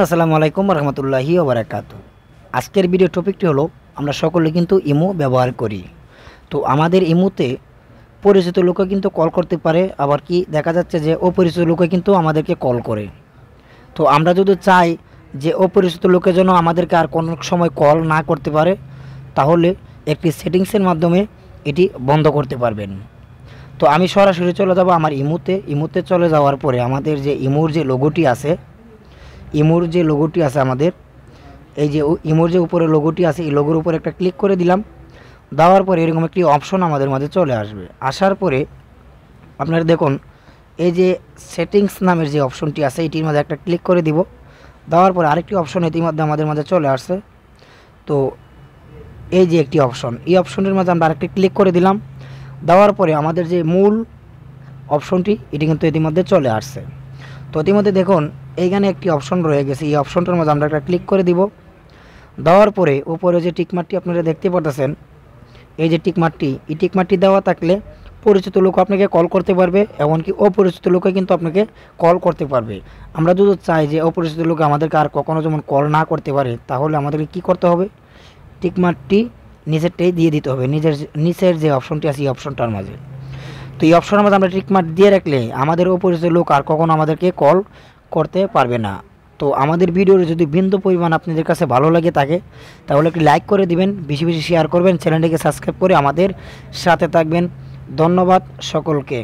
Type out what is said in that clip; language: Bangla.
আসসালামু আলাইকুম রহমতুল্লাহি ওয়া বারাকাতুহু। আজকের ভিডিও টপিকটি হলো আমরা সকলে কিন্তু ইমো ব্যবহার করি। তো আমাদের ইমোতে পরিচিত লোকও কিন্তু কল করতে পারে, আবার কি দেখা যাচ্ছে যে অপরিচিত লোকও কিন্তু আমাদেরকে কল করে। তো আমরা যদি চাই যে অপরিচিত লোকের জন্য আমাদেরকে আর কোনো সময় কল না করতে পারে, তাহলে একটি সেটিংসের মাধ্যমে এটি বন্ধ করতে পারবেন। তো আমি সরাসরি চলে যাব আমার ইমোতে চলে যাওয়ার পরে আমাদের যে ইমোর যে লোগোটি আছে আমাদের এই যে ইমোর যে উপরে লোগোটি আছে, এই লোগোর উপরে একটা ক্লিক করে দিলাম। দেওয়ার পরে এরকম একটি অপশন আমাদের মাঝে চলে আসবে। আসার পরে আপনারা দেখুন এই যে সেটিংস নামের যে অপশনটি আছে এটির মধ্যে একটা ক্লিক করে দিব। দেওয়ার পরে আরেকটি অপশন ইতিমধ্যে আমাদের মাঝে চলে আসছে। তো এই যে একটি অপশন, এই অপশনের মাঝে আমরা আরেকটি ক্লিক করে দিলাম। দেওয়ার পরে আমাদের যে মূল অপশনটি এটি কিন্তু ইতিমধ্যে চলে আসছে। তো ইতিমধ্যে দেখুন এইখানে একটি অপশন রয়ে গেছে, এই অপশনটার মধ্যে আমরা একটা ক্লিক করে দিব। দেওয়ার পরে উপরে যে টিকমার্কটি আপনারা দেখতে পাচ্ছেন, এই যে টিকমার্কটি, এই টিকমার্কটি দেওয়া থাকলে পরিচিত লোক আপনাকে কল করতে পারবে, এমনকি অপরিচিত লোকে কিন্তু আপনাকে কল করতে পারবে। আমরা যদি চাই যে অপরিচিত লোক আমাদেরকে আর কখনো যেমন কল না করতে পারে, তাহলে আমাদেরকে কী করতে হবে, টিকমার্কটি নিচেরটাই দিয়ে দিতে হবে, নিচের যে অপশনটি আছে এই অপশনটার মাঝে। তো এই অপশনের মধ্যে আমরা টিকমার্ক দিয়ে রাখলে আমাদের অপরিচিত লোক আর কখনো আমাদেরকে কল করতে পারবে না। তো আমাদের ভিডিওর যদি বিন্দু পরিমাণ আপনাদের কাছে ভালো লাগে থাকে, তাহলে একটি লাইক করে দিবেন, বেশি বেশি শেয়ার করবেন, চ্যানেলটিকে সাবস্ক্রাইব করে আমাদের সাথে থাকবেন। ধন্যবাদ সকলকে।